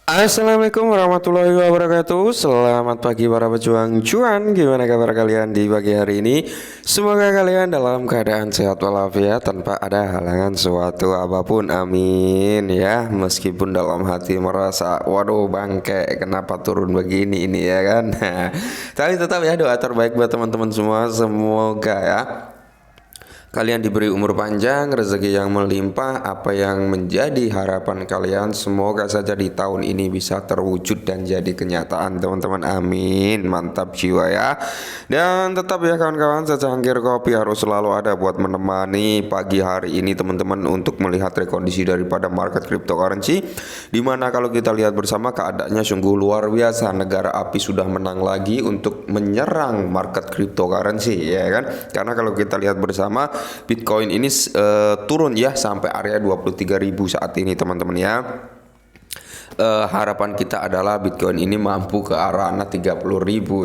Assalamualaikum warahmatullahi wabarakatuh. Selamat pagi para pejuang cuan. Gimana kabar kalian di pagi hari ini? Semoga kalian dalam keadaan sehat walafiat tanpa ada halangan suatu apapun. Amin ya. Meskipun dalam hati merasa waduh bangke kenapa turun begini ini ya kan. Tapi tetap ya doa terbaik buat teman-teman semua. Semoga ya kalian diberi umur panjang, rezeki yang melimpah, apa yang menjadi harapan kalian semoga saja di tahun ini bisa terwujud dan jadi kenyataan teman-teman. Amin. Mantap jiwa ya. Dan tetap ya kawan-kawan, secangkir kopi harus selalu ada buat menemani pagi hari ini teman-teman untuk melihat rekondisi daripada market cryptocurrency. Dimana kalau kita lihat bersama keadaannya sungguh luar biasa. Negara api sudah menang lagi untuk menyerang market cryptocurrency ya kan. Karena kalau kita lihat bersama Bitcoin ini turun ya sampai area 23.000 saat ini teman-teman ya. Harapan kita adalah Bitcoin ini mampu ke arah 30.000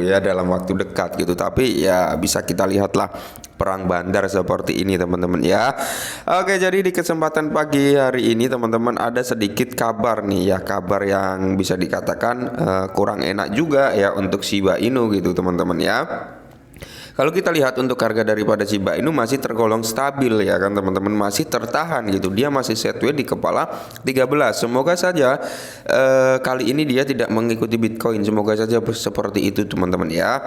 ya dalam waktu dekat gitu. Tapi ya bisa kita lihatlah perang bandar seperti ini teman-teman ya. Oke, jadi di kesempatan pagi hari ini teman-teman ada sedikit kabar nih ya, kabar yang bisa dikatakan kurang enak juga ya untuk Shiba Inu gitu teman-teman ya. Kalau kita lihat untuk harga daripada Shiba Inu masih tergolong stabil ya kan teman-teman, masih tertahan gitu. Dia masih setway di kepala 13. Semoga saja kali ini dia tidak mengikuti Bitcoin. Semoga saja seperti itu teman-teman ya.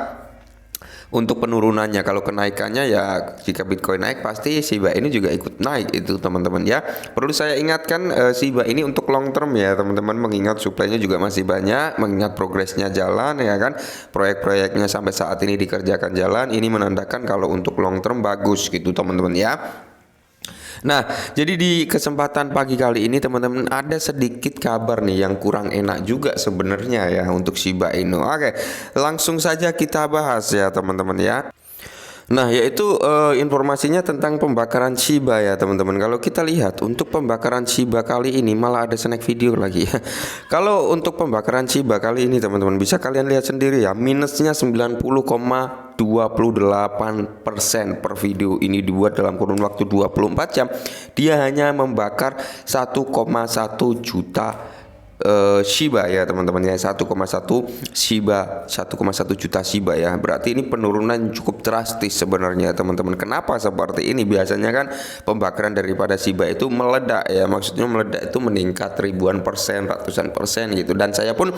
Untuk penurunannya, kalau kenaikannya ya jika Bitcoin naik pasti Shiba ini juga ikut naik itu teman-teman ya. Perlu saya ingatkan Shiba ini untuk long term ya teman-teman, mengingat suplainya juga masih banyak, mengingat progresnya jalan ya kan. Proyek-proyeknya sampai saat ini dikerjakan jalan, ini menandakan kalau untuk long term bagus gitu teman-teman ya. Nah, jadi di kesempatan pagi kali ini teman-teman ada sedikit kabar nih yang kurang enak juga sebenarnya ya untuk Shiba Inu. Oke, langsung saja kita bahas ya teman-teman ya. Nah, yaitu informasinya tentang pembakaran Shiba ya teman-teman. Kalau kita lihat untuk pembakaran Shiba kali ini malah ada snack video lagi ya. Kalau untuk pembakaran Shiba kali ini teman-teman bisa kalian lihat sendiri ya, minusnya 90,28% per video ini dibuat dalam kurun waktu 24 jam. Dia hanya membakar 1,1 juta Shiba ya teman-teman ya, 1,1 Shiba, 1,1 juta Shiba ya. Berarti ini penurunan cukup drastis sebenarnya teman-teman. Kenapa seperti ini? Biasanya kan pembakaran daripada Shiba itu meledak ya, maksudnya meledak itu meningkat ribuan persen, ratusan persen gitu. Dan saya pun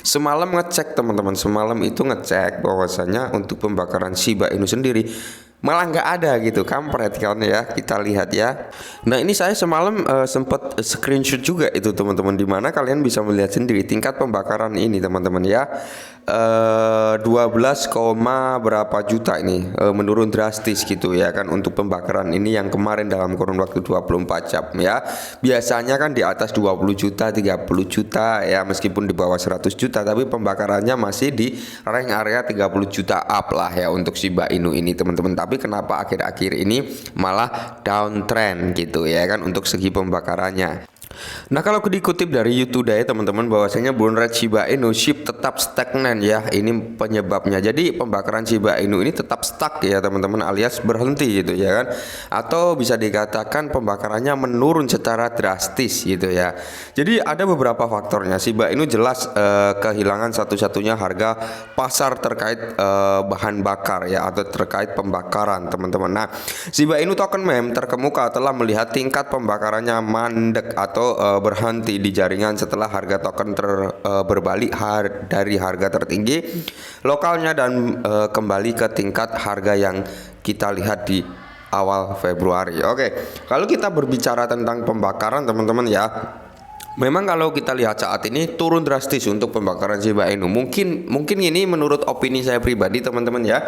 semalam ngecek teman-teman, semalam itu ngecek bahwasanya untuk pembakaran Shiba Inu sendiri malah nggak ada gitu, kampret kan ya. Kita lihat ya. Nah, ini saya semalam sempat screenshot juga itu teman-teman, di mana kalian bisa melihat sendiri tingkat pembakaran ini teman-teman ya. 12, berapa juta ini menurun drastis gitu ya kan untuk pembakaran ini yang kemarin dalam kurun waktu 24 jam ya. Biasanya kan di atas 20 juta, 30 juta ya, meskipun di bawah 100 juta tapi pembakarannya masih di rank area 30 juta up lah ya untuk Shiba Inu ini teman-teman. Tapi kenapa akhir-akhir ini malah downtrend gitu ya kan untuk segi pembakarannya. Nah, kalau dikutip dari YouTube ya teman-teman, bahwasanya burn rate Shiba Inu SHIB tetap stagnan ya. Ini penyebabnya. Jadi pembakaran Shiba Inu ini tetap stuck ya teman-teman, alias berhenti gitu ya kan. Atau bisa dikatakan pembakarannya menurun secara drastis gitu ya. Jadi ada beberapa faktornya. Shiba Inu jelas kehilangan satu-satunya harga pasar terkait bahan bakar ya, atau terkait pembakaran teman-teman. Nah, Shiba Inu token meme terkemuka telah melihat tingkat pembakarannya mandek atau berhenti di jaringan setelah harga token berbalik dari harga tertinggi lokalnya dan kembali ke tingkat harga yang kita lihat di awal Februari. Oke, kalau kita berbicara tentang pembakaran teman-teman ya, memang kalau kita lihat saat ini turun drastis untuk pembakaran Shiba Inu. Mungkin ini menurut opini saya pribadi teman-teman ya.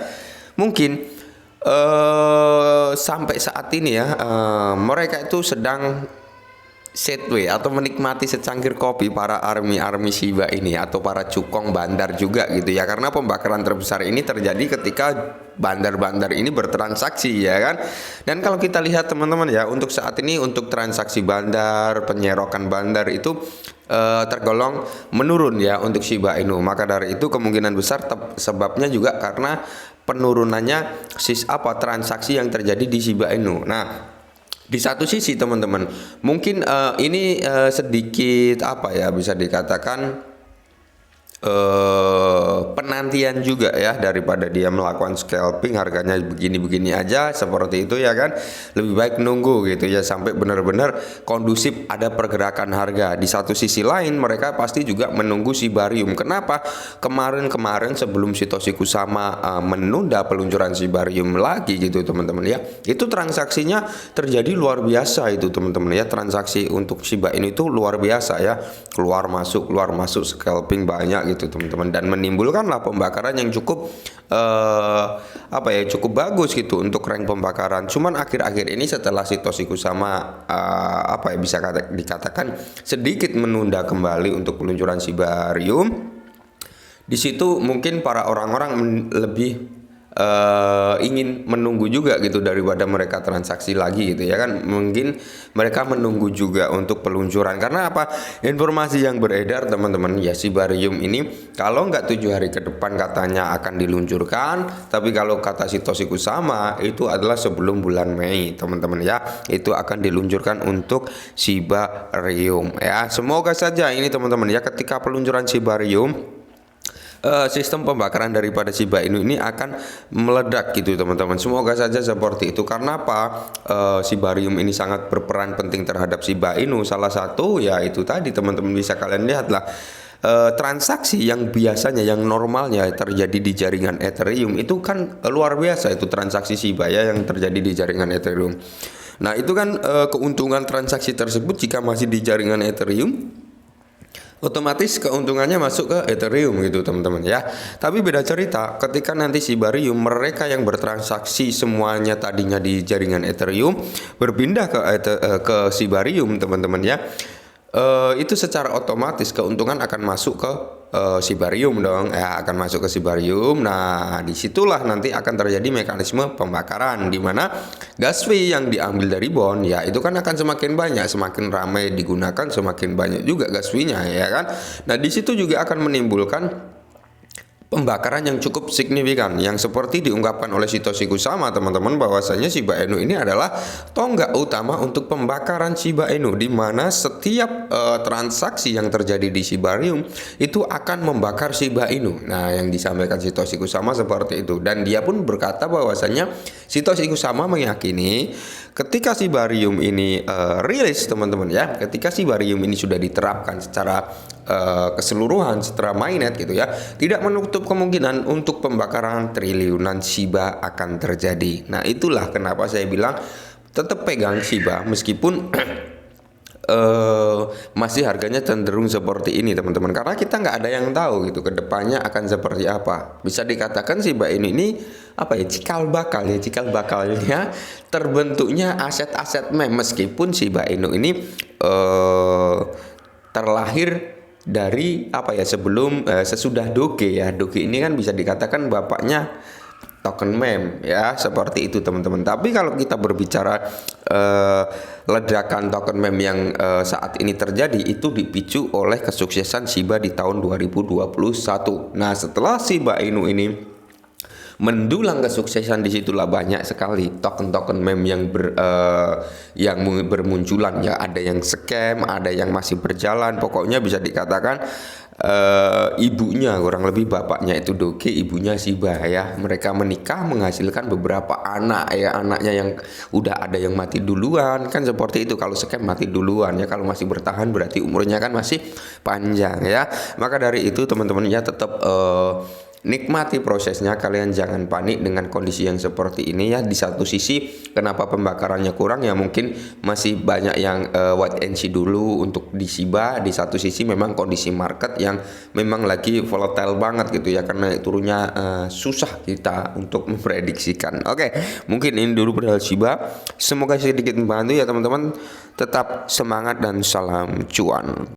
Mungkin sampai saat ini ya mereka itu sedang setway atau menikmati secangkir kopi para army Shiba ini atau para cukong bandar juga gitu ya, karena pembakaran terbesar ini terjadi ketika bandar-bandar ini bertransaksi ya kan. Dan kalau kita lihat teman-teman ya, untuk saat ini untuk transaksi bandar, penyerokan bandar itu tergolong menurun ya untuk Shiba Inu. Maka dari itu kemungkinan besar sebabnya juga karena penurunannya transaksi yang terjadi di Shiba Inu. Nah, Di satu sisi teman-teman, mungkin ini sedikit apa ya, bisa dikatakan penantian juga ya, daripada dia melakukan scalping harganya begini-begini aja seperti itu ya kan, lebih baik nunggu gitu ya sampai benar-benar kondusif ada pergerakan harga. Di satu sisi lain mereka pasti juga menunggu Shibarium. Kenapa? Kemarin sebelum Satoshi Kusama menunda peluncuran Shibarium lagi gitu teman-teman ya, itu transaksinya terjadi luar biasa itu teman-teman ya. Transaksi untuk Shiba Inu itu luar biasa ya, keluar masuk scalping banyak gitu teman-teman, dan menimbulkanlah pembakaran yang cukup apa ya, cukup bagus gitu untuk rank pembakaran. Cuman akhir-akhir ini setelah Satoshi Kusama apa ya, bisa dikatakan sedikit menunda kembali untuk peluncuran Shibarium, di situ mungkin para orang-orang lebih ingin menunggu juga gitu daripada mereka transaksi lagi gitu ya kan. Mungkin mereka menunggu juga untuk peluncuran, karena apa, informasi yang beredar teman-teman ya, Shibarium ini kalau nggak 7 hari ke depan katanya akan diluncurkan, tapi kalau kata Satoshi Kusama itu adalah sebelum bulan Mei teman-teman ya, itu akan diluncurkan untuk Shibarium ya. Semoga saja ini teman-teman ya, ketika peluncuran Shibarium sistem pembakaran daripada Shiba Inu ini akan meledak gitu teman-teman. Semoga saja seperti itu. Karena apa? Shibarium ini sangat berperan penting terhadap Shiba Inu. Salah satu ya itu tadi teman-teman, bisa kalian lihatlah, transaksi yang biasanya, yang normalnya terjadi di jaringan Ethereum itu kan luar biasa itu transaksi Shiba ya yang terjadi di jaringan Ethereum. Nah itu kan keuntungan transaksi tersebut jika masih di jaringan Ethereum, otomatis keuntungannya masuk ke Ethereum gitu teman-teman ya. Tapi beda cerita ketika nanti Shibarium, mereka yang bertransaksi semuanya tadinya di jaringan Ethereum berpindah ke Shibarium teman-teman ya. Itu secara otomatis keuntungan akan masuk ke Shibarium dong ya, akan masuk ke Shibarium. Nah disitulah nanti akan terjadi mekanisme pembakaran, di mana gas fee yang diambil dari bond ya itu kan akan semakin banyak, semakin ramai digunakan semakin banyak juga gas fee-nya ya kan. Nah disitu juga akan menimbulkan pembakaran yang cukup signifikan, yang seperti diungkapkan oleh Satoshi Kusama teman-teman, bahwasanya Shiba Inu ini adalah tonggak utama untuk pembakaran Shiba Inu, di mana setiap transaksi yang terjadi di Shibarium itu akan membakar Shiba Inu. Nah yang disampaikan Satoshi Kusama seperti itu, dan dia pun berkata bahwasanya Satoshi Kusama meyakini ketika Shibarium ini rilis teman-teman ya, ketika Shibarium ini sudah diterapkan secara keseluruhan secara mainnet gitu ya, tidak menutup kemungkinan untuk pembakaran triliunan Shiba akan terjadi. Nah itulah kenapa saya bilang tetap pegang Shiba meskipun masih harganya cenderung seperti ini teman-teman, karena kita nggak ada yang tahu gitu kedepannya akan seperti apa. Bisa dikatakan Shiba ini apa ya, cikal bakalnya terbentuknya aset-aset meme, meskipun Shiba Inu ini terlahir dari apa ya, sebelum sesudah Doge ya. Doge ini kan bisa dikatakan bapaknya token meme ya, seperti itu teman-teman. Tapi kalau kita berbicara ledakan token meme yang saat ini terjadi, itu dipicu oleh kesuksesan Shiba di tahun 2021. Nah setelah Shiba Inu ini mendulang kesuksesan, disitulah banyak sekali token-token meme yang bermunculan ya. Ada yang scam, ada yang masih berjalan. Pokoknya bisa dikatakan ibunya, kurang lebih bapaknya itu Doge, ibunya Shiba ya. Mereka menikah menghasilkan beberapa anak ya. Anaknya yang udah ada yang mati duluan kan, seperti itu. Kalau scam mati duluan ya, kalau masih bertahan berarti umurnya kan masih panjang ya. Maka dari itu teman-teman ya, tetap nikmati prosesnya, kalian jangan panik dengan kondisi yang seperti ini ya. Di satu sisi kenapa pembakarannya kurang ya, mungkin masih banyak yang wait and see dulu untuk di Shiba. Di satu sisi memang kondisi market yang memang lagi volatile banget gitu ya, karena turunnya susah kita untuk memprediksikan. Oke, mungkin ini dulu perihal Shiba. Semoga sedikit membantu ya teman-teman. Tetap semangat dan salam cuan.